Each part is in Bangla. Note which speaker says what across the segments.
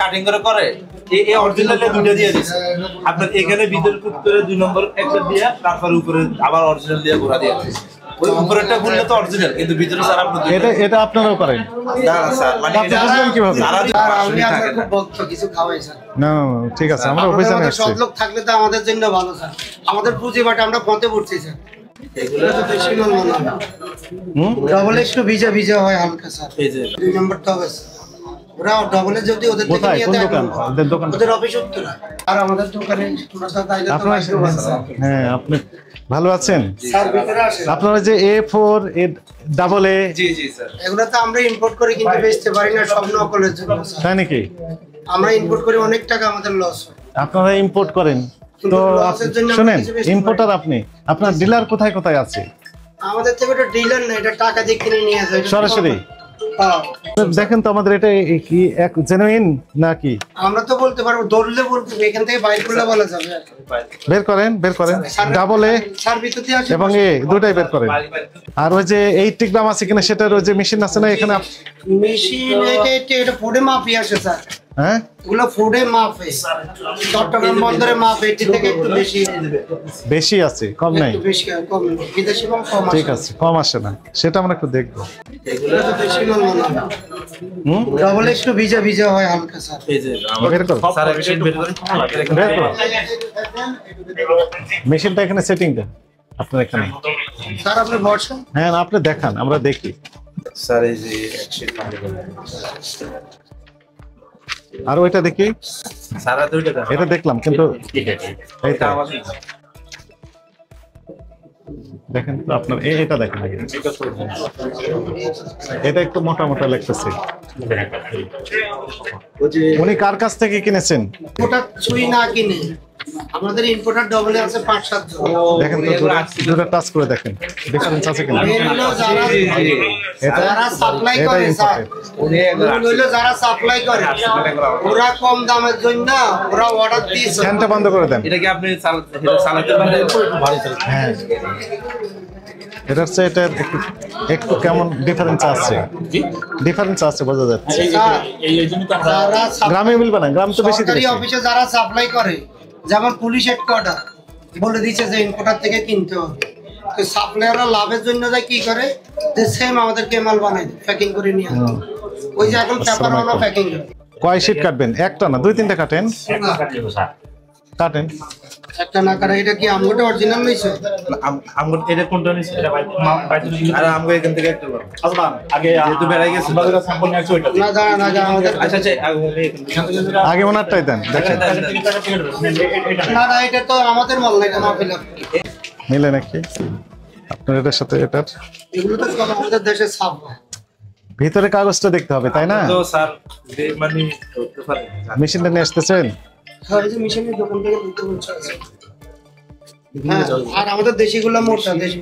Speaker 1: কাটিং করে করে এই অরিজিনালে দুটো দিয়ে দিছে আপনার এখানে ভিতরে কুট করে 2 নম্বর একটা দিয়া তারপর উপরে আবার অরিজিনাল দিয়ে গোড়া দিয়ে দিছে ওই উপরেরটা খুললে তো অরিজিনাল কিন্তু ভিতরে স্যার আপনি
Speaker 2: এটা আপনারাও করেন
Speaker 1: না স্যার মানে
Speaker 2: এটা বুঝলেন কিভাবে
Speaker 3: আমি আপনার খুব ভক্ত কিছু খাওয়াই স্যার
Speaker 2: না ঠিক আছে আমরা অফিসে আসছি
Speaker 3: সব লোক থাকলে তো আমাদের জন্য ভালো স্যার আমাদের পুঁজি বাটা আমরা পথে পড়ছি স্যার এগুলো তো দেশি মাল না ডবল একটু ভিজা ভিজা হয় হালকা স্যার এই যে 2 নম্বরটা হবে ওরা ডবলে যদি ওদের থেকে নিয়ে যায়
Speaker 2: ওদের দোকান
Speaker 3: ওদের অফিস উত্তরা আর আমাদের দোকানে তোমরা তাইলে তো
Speaker 2: হ্যাঁ আপনি ভালো আছেন
Speaker 3: স্যার ভিতরে আসেন
Speaker 2: আপনারা যে A4 double A
Speaker 1: G G sir
Speaker 3: এগুলো তো আমরা ইম্পোর্ট করে কিন্তু বেচতে পারি না সব নকলের জন্য স্যার
Speaker 2: তাই নাকি
Speaker 3: আমরা ইম্পোর্ট করে অনেক টাকা আমাদের লস হয়
Speaker 2: আপনারা ইম্পোর্ট করেন তো শুনেন ইম্পোর্টার আপনি আপনার ডিলার কোথায় কোথায় আছে
Speaker 3: আমাদের থেকে এটা ডিলার না এটা টাকা দিয়ে কিনে নিয়ে আসে
Speaker 2: সরাসরি
Speaker 3: হ্যাঁ
Speaker 2: দেখেন তো আমাদের এটা কি এক জেনুইন নাকি
Speaker 3: আমরা তো বলতে পারবো দৌড়লে বলবো এখান থেকে বাইর করলে বলা যাবে
Speaker 2: বের করেন ডাবল এ
Speaker 3: স্যার ভিতরে আছে
Speaker 2: এবং এ দুটাই বের করেন আর ওই যে 80 গ্রাম আছে কিনা সেটার ওই যে মেশিন আছে না এখানে
Speaker 3: মেশিন এটা ফুডে মাপই আসে স্যার
Speaker 2: হ্যাঁ
Speaker 3: এগুলো ফুডে মাপে চট্টগ্রাম বন্দরে মাপ এটি থেকে একটু
Speaker 2: বেশি আছে কম নাই
Speaker 3: একটু বেশি কম বিদেশি মাল কম আসে
Speaker 2: ঠিক আছে কম আসে না সেটা আমরা একটু দেখবো
Speaker 3: এগুলো তো দেশি মাল না ডবল একটু ভিজা ভিজা হয় হালকা স্যার
Speaker 1: এই যে
Speaker 2: বের করো
Speaker 1: স্যার মেশিন বের করে
Speaker 2: বের করো মেশিনটা এখানে সেটিং দেন আপনার এখানে
Speaker 3: স্যার আপনি বসেন
Speaker 2: হ্যাঁ আপনি দেখান আমরা দেখি
Speaker 1: স্যার এই যে একশিট
Speaker 2: আর ওইটা দেখি
Speaker 1: সারা দুইটা
Speaker 2: এটা দেখলাম কিন্তু এইটা দেখেন তো আপনার এটা দেখেন এটা একটু মোটা মোটা লাগতেছে উনি কার কাছ থেকে কিনেছেন
Speaker 3: ওটা ছুঁই না কিনে আমাদের ইম্পোর্টার ডবলে আছে 5-7 জন
Speaker 2: দেখেন তো দুটো টাচ করে দেখেন ডিফারেন্স আছে কিনা
Speaker 3: এটা যারা সাপ্লাই করে স্যার যারা সাপ্লাই করে ওরা কম দামের জন্য ওরা অর্ডার দিয়েছে
Speaker 2: ফ্যানটা বন্ধ করে দেন
Speaker 1: এটা কি আপনি চালাতে পারেন ভারী চালাতে
Speaker 2: হ্যাঁ এটা হচ্ছে এটা একটু কেমন ডিফারেন্স আছে বোঝা যাচ্ছে গ্রামে মিলবে না গ্রাম তো বেশি
Speaker 3: সরকারি অফিসে যারা সাপ্লাই করে যেমন পুলিশ হেডকোয়ার্টার বলে দিচ্ছে যে ইম্পোর্টার থেকে কিনতে হবে তো সাপ্লায়াররা লাভের জন্য যায় কি করে যে সেম আমাদেরকে মাল বানায় প্যাকিং করে নিয়ে আসে ওই যে এখন পেপার ওয়ালা প্যাকিং
Speaker 2: কয় শীট কাটবেন একটা না 2-3টা কাটেন
Speaker 3: একটা না কাটা এটা কি আমগোটা অরিজিনাল লইছে
Speaker 1: আমগো এটা কোনটা নিছে এটা ভাই আর আমগো এখান থেকে একটা করব আসবান আগে যেহেতু বেড়াই গেছে আমাদের স্যাম্পল নিয়ে ওইটা
Speaker 3: না আমাদের
Speaker 1: আচ্ছা
Speaker 2: আগে ওনারটাই দেন দেখেন
Speaker 3: না এটা তো আমাদের মাল না এটা মাহফিল
Speaker 2: মিলে নাকি আপনার এটার সাথে এটার
Speaker 3: এগুলো তো সব আমাদের দেশে ছাপ
Speaker 2: ভিতরে কাগজটা দেখতে হবে তাই না
Speaker 1: তো স্যার মানে করতে পারে
Speaker 2: মেশিনটা নিয়ে আসতেছেন
Speaker 3: হ্যাঁ এই যে মেশিনের দোকান থেকে দিতে বলছে আর আমাদের দেশিগুলো মোটা দেশি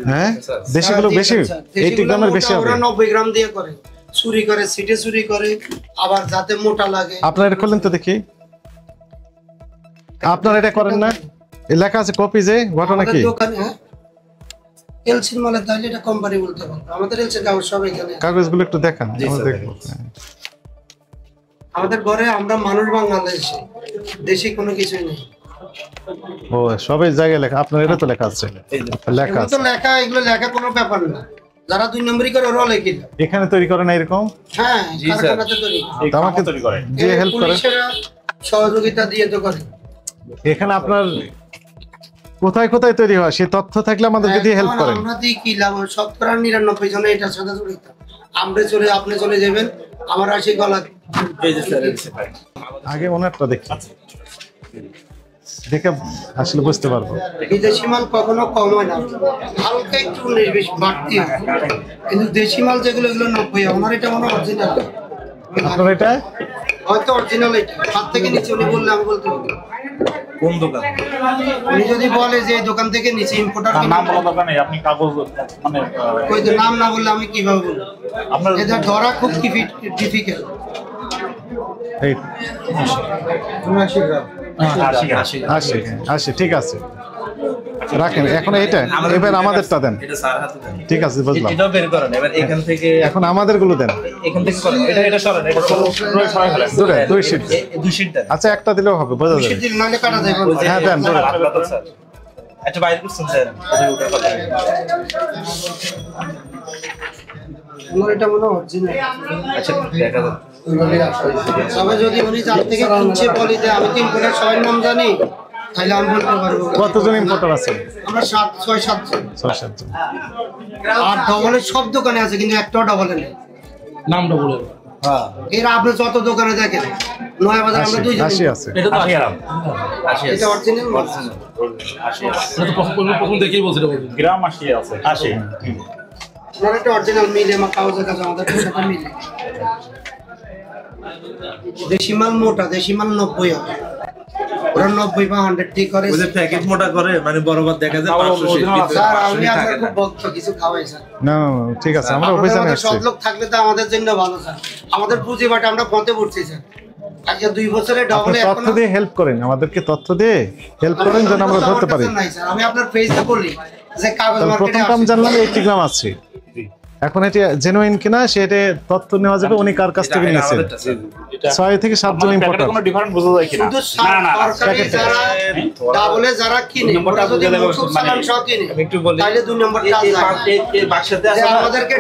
Speaker 2: হ্যাঁ দেশিগুলো বেশি 80 গ্রামের বেশি হবে
Speaker 3: 90 গ্রাম দিয়ে করে চুরি করে সিটে চুরি করে আবার যাতে মোটা লাগে
Speaker 2: আপনারা এটা খুললেন তো দেখি আপনারা এটা করেন না লেখা আছে কপি যে ঘটনা কি
Speaker 3: দোকানে এলসির মালে তাহলে এটা কোম্পানি বলতে পারবে আমাদের এলসির কাগজ সব এখানে
Speaker 2: কাগজগুলো একটু দেখান আমরা দেখব
Speaker 3: আমাদের ঘরে আমরা মানুষ বাংলাদেশি দেশি কোনো কিছুই নেই
Speaker 2: ও সবই জায়গায় লেখা আপনার এটা তো লেখা আছে লেখা আছে
Speaker 3: তো লেখা এগুলো লেখা কোনো ব্যাপার না যারা 2 নম্বরই করে ওরাও লেখে
Speaker 2: এখানে তৈরি করে না এরকম
Speaker 3: হ্যাঁ কারখানাতে তৈরি
Speaker 2: আমাকে তৈরি করে যে হেল্প করে
Speaker 3: সহযোগিতা দিয়ে তো করে
Speaker 2: এখানে আপনার কোথায় কোথায় তৈরি হয় সেই তথ্য থাকলে আমাদেরকে দিয়ে হেল্প করেন
Speaker 3: আমরা দিই কি লাভ 99% জনে এটার সাথে জড়িত আপনি চলে যাবেন আমার আসি গলা
Speaker 1: এই যে স্যার
Speaker 2: আগে ওনারটা দেখি দেখে আসলে বুঝতে পারবো
Speaker 3: বিদেশি মাল কখনো কম হয় না হালকা একটু 19-20 বাড়তি হয় কিন্তু দেশি মাল যেগুলো এগুলো 90 আমার এটা মনে অরিজিনাল
Speaker 2: আপনার এটা
Speaker 3: হয়তো অরিজিনাল এটা হাত থেকে নিচে উনি বললে আমি বলতে পারবো
Speaker 1: কোন দোকান
Speaker 3: উনি যদি বলে যে এই দোকান থেকে নিচে ইম্পোর্টার
Speaker 4: নাম বলা দরকার নেই আপনি কাগজ মানে
Speaker 3: ওই যে নাম না বললে আমি কিভাবে বলবো
Speaker 4: আপনার
Speaker 3: এটা ধরা খুব ডিফিকাল্ট
Speaker 2: এই
Speaker 3: 79 গ্রাম
Speaker 2: 80 ঠিক আছে রাখেন এখন এইটা, এবার আমাদেরটা দেন।
Speaker 1: এটা স্যার হাতে দেন।
Speaker 2: ঠিক আছে বুঝলাম।
Speaker 1: এটাও বের করেন, এবার এখান থেকে
Speaker 2: এখন আমাদের গুলো দেন।
Speaker 1: এখান থেকে করেন, এটা সরান, এটা সরাই ফেলেন।
Speaker 2: দুই শীট।
Speaker 1: দুই শীট দেন।
Speaker 2: আচ্ছা একটা দিলেও হবে, বোঝা যাবে।
Speaker 3: দিন মানে কাটা যাবে।
Speaker 2: হ্যাঁ দেন ধরে।
Speaker 1: স্যার একটা বাইরে করছেন স্যার, ওটা কথা।
Speaker 3: আমার এটা মনে অরিজিনাল।
Speaker 1: আচ্ছা দেখা যাক।
Speaker 3: সবাই যদি উনি যার থেকে কিনছে বলি যে আমি তো ইম্পোর্টার সবার নাম জানি, তাহলে আমি বলতে পারবো।
Speaker 2: কতজন ইম্পোর্টার আছে?
Speaker 3: আমরা 6-7 জন।
Speaker 2: 6-7 জন।
Speaker 3: আর ডবলের সব দোকানে আছে কিন্তু একটাও ডবলে নেই।
Speaker 1: নাম ডবল। হ্যাঁ
Speaker 3: এর আপনি যত দোকানে দেখেন নয়া বাজার আমরা 2 জন।
Speaker 2: 80 আছে।
Speaker 1: এটা তো 80
Speaker 3: এটা অরিজিনাল মাল।
Speaker 1: 80 এটা তো প্রথম দেখেই বলছিল
Speaker 4: গ্রাম 80 আছে।
Speaker 1: 80
Speaker 3: আপনার একটা অরিজিনাল মিলে আমার কাগজের কাছে আমাদের সাথে মিলে। দেশি মাল মোটা, দেশি মাল 90 হবে। ওরা 90 বা 100 ঠিক করে।
Speaker 1: ওই যে প্যাকেট মোটা করে মানে বরাবর দেখা যায় 500
Speaker 3: স্যার আমি আপনার খুব ভক্ত, কিছু খাওয়াই স্যার।
Speaker 2: না ঠিক আছে, আমরা অফিসে আসছি।
Speaker 3: সব লোক থাকলে তো আমাদের জন্য ভালো স্যার। আমাদের পুঁজি বাটা আমরা পথে পড়ছি স্যার। আজকে 2 বছরে ডবলে
Speaker 2: তথ্য দিয়ে হেল্প করেন, আমাদেরকে তথ্য দিয়ে হেল্প করেন যেন আমরা ধরতে পারি।
Speaker 3: নাই স্যার, আমি আপনার পেজে বলি যে কাগজ মার্কেটে
Speaker 2: প্রথম কাম জানলাম 80 গ্রাম আছে। এখন এটা জেনুইন কিনা সেটা তথ্য নেওয়া যাবে উনি কার কাছ থেকে নিয়েছেন। 6 থেকে 7 জন ইম্পোর্টার।
Speaker 4: কোনো ডিফারেন্ট বোঝা যায় কিনা?
Speaker 3: শুধু সরকারি যারা ডাবলে যারা কিনে ওরা যদি মুসুক সালাম সহ কিনে তাহলে 2 নম্বর কাজ লাগে।
Speaker 1: এই বাক্সতে আছে
Speaker 3: আমাদেরকে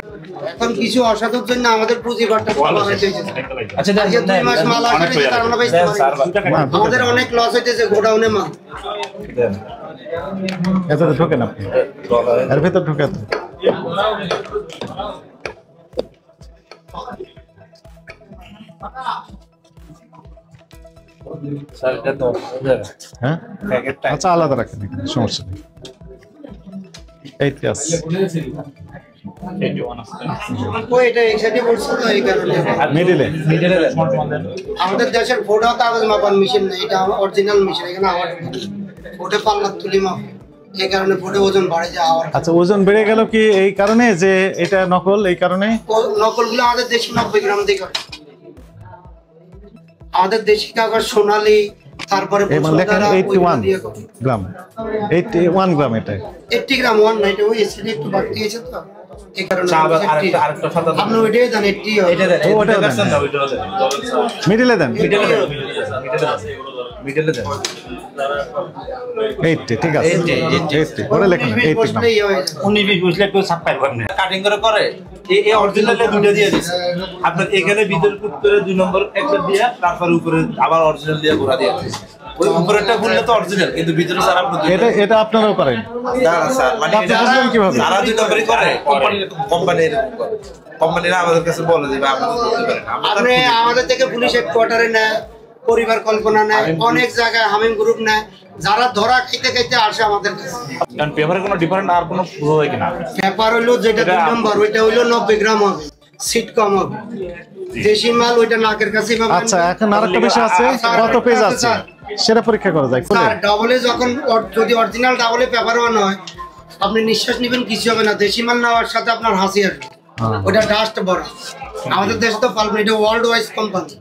Speaker 3: এখন কিছু অসাধুর জন্য আমাদের পুঁজি বাটা ভালো হয়েছে।
Speaker 1: আচ্ছা
Speaker 3: আজকে 2 মাস মাল আসলে তার আমরা বেচতে পারি। আমাদের অনেক লস হইতেছে গোডাউনে মাল।
Speaker 2: এতটা ঢোকেন আপনি, এর ভেতর ঢোকে তো।
Speaker 1: স্যার এটা তো
Speaker 2: হ্যাঁ
Speaker 1: প্যাকেটটা
Speaker 2: আচ্ছা আলাদা রাখেন, এখানে সমস্যা নেই। এইটা আছে।
Speaker 3: ওই এটা এই সাইডে বলছো তো এই কারণে।
Speaker 2: মিডিলে
Speaker 3: আমাদের দেশের ফোটা কাগজ মাপার মেশিন নেই, এটা আমার অরিজিনাল মেশিন। এখানে আমার ফোটে পাল্লা তুলি মাপ, এই কারণে ফোটে ওজন বাড়ে যায়। আবার
Speaker 2: আচ্ছা ওজন বেড়ে গেল কি এই কারণে যে এটা নকল, এই কারণে?
Speaker 3: নকলগুলো আমাদের দেশি 90 গ্রাম দিয়ে করে। আমাদের দেশি কাগজ সোনালী, তারপরে
Speaker 2: মানে লেখেন 81 গ্রাম, 81 গ্রাম। এটা
Speaker 3: 80 গ্রাম 1 না, এটা ওই এসিডি একটু বাড়তি হয়েছে তো এই কারণে।
Speaker 1: আরেকটা ফাটা
Speaker 3: আপনি ওইটাই দেন, 80 হয়।
Speaker 1: এটা দেন,
Speaker 2: ওটা দেন।
Speaker 1: না ওইটা দেন,
Speaker 2: মিডিলে দেন।
Speaker 1: মিডলে দেন
Speaker 2: 80 ঠিক আছে। 80 পরে লেখেন 80 গ্রাম।
Speaker 3: বসলেই হয়ে যায়।
Speaker 4: 19-20 বুঝলে একটু ছাপ পাইবেন না।
Speaker 1: কাটিং করে এই অরিজিনালে দুটো দিয়ে দিছে। আপনার এখানে ভিতরে পুট করে 2 নম্বর একটা দিয়ে তারপর উপরে আবার অরিজিনাল দিয়ে ঘোরা দিয়ে দিছে। ওই উপরেরটা খুললে তো অরিজিনাল, কিন্তু ভিতরে স্যার আপনি
Speaker 2: এটা আপনারাও করেন?
Speaker 1: না স্যার, মানে
Speaker 2: আপনি বুঝলেন কিভাবে?
Speaker 1: সারা 2 নম্বরই করে কোম্পানির কোম্পানিরা আমাদের কাছে বলে যে ভাই আপনারা করতে পারেন।
Speaker 3: আপনি আমাদের থেকে পুলিশ হেডকোয়ার্টারে নেয়, পরিবার কল্পনা নেয়, অনেক জায়গায় হামিম গ্রুপ নেয়, যারা ধরা খাইতে খাইতে আসে আমাদের কাছে।
Speaker 4: কারণ পেপারে কোনো ডিফারেন্ট আর কোনো বোঝা যায় কিনা?
Speaker 3: পেপার হইলো যেটা 2 নম্বর, ওইটা হইলো 90 গ্রাম হবে, সিট কম হবে। দেশি মাল ওইটা নাকের কাছে পাবেন।
Speaker 2: আচ্ছা এখন আরেকটা বিষয় আছে, কত পেজ আছে সেটা পরীক্ষা করা যায়।
Speaker 3: স্যার ডাবলে যখন যদি অরিজিনাল ডাবলে পেপার ওয়ান হয়, আপনি নিঃশ্বাস নেবেন কিছু হবে না। দেশি মাল নেওয়ার সাথে আপনার হাসি আসবে, ওটা ডাস্ট বড়। আমাদের দেশে তো পালবেন, এটা ওয়ার্ল্ড ওয়াইজ কোম্পানি।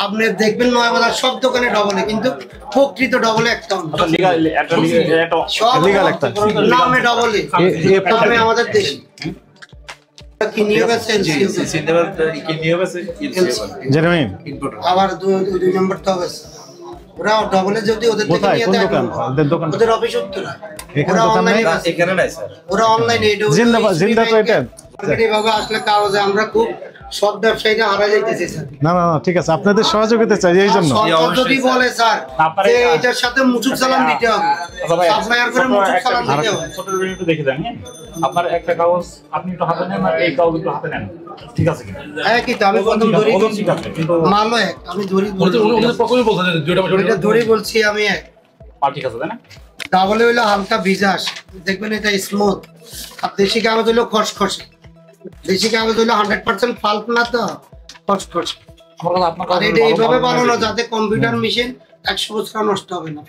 Speaker 3: আপনি দেখবেন নয় বাজার সব দোকানে ডবলে, কিন্তু প্রকৃত ডবলে একটা সব
Speaker 2: লিগাল একটা
Speaker 3: নামে ডবলে, নামে আমাদের দেশে কি নিয়ে গেছে
Speaker 2: জেনুইন।
Speaker 3: আবার 2 নম্বর তো হবে। ওরা ডবলে যদি ওদের থেকে
Speaker 2: কোথায়,
Speaker 3: নিয়ে
Speaker 2: কোন
Speaker 3: যায়,
Speaker 2: দোকান? ওদের দোকান
Speaker 3: ওদের অফিস উত্তরা।
Speaker 2: এখানে
Speaker 3: ওরা
Speaker 2: দোকান নাই?
Speaker 3: অনলাইনে,
Speaker 1: এখানে নাই স্যার,
Speaker 3: ওরা অনলাইনে
Speaker 2: জিন্দা তো এটা।
Speaker 3: এইভাবে আসলে কাগজে আমরা খুব সব ব্যবসায়ীরা হারা যাইতেছে স্যার।
Speaker 2: না না না ঠিক আছে, আপনাদের সহযোগিতা চাই এই জন্য।
Speaker 3: সরকার যদি বলে স্যার যে এটার সাথে মুচুক সালাম দিতে হবে, সাপ্লায়ার করে মুচুক সালাম দিতে হবে।
Speaker 4: ছোট ভিডিও একটু দেখে দেন। আপনার একটা কাগজ আপনি একটু হাতে নেন, আর এই কাগজ একটু হাতে নেন, ঠিক আছে কিনা?
Speaker 3: হ্যাঁ কিন্তু আমি প্রথম ধরি
Speaker 4: ওজন ঠিক আছে, কিন্তু
Speaker 3: মালও এক, আমি ধরি এটা ধরি বলছি আমি এক।
Speaker 4: মাল ঠিক আছে তাই না?
Speaker 3: ডাবলে হইলো হালকা ভিজাস, দেখবেন এটা স্মুথ। আর দেশি কাগজ হইলো খসখসে। দেশি কাগজ হইলো 100% পাল্প না, তো খসখসে।
Speaker 4: আমার কাছে আপনার
Speaker 3: আর এটা এইভাবে বানানো যাতে কম্পিউটার মেশিন 100 বছর নষ্ট হবে না।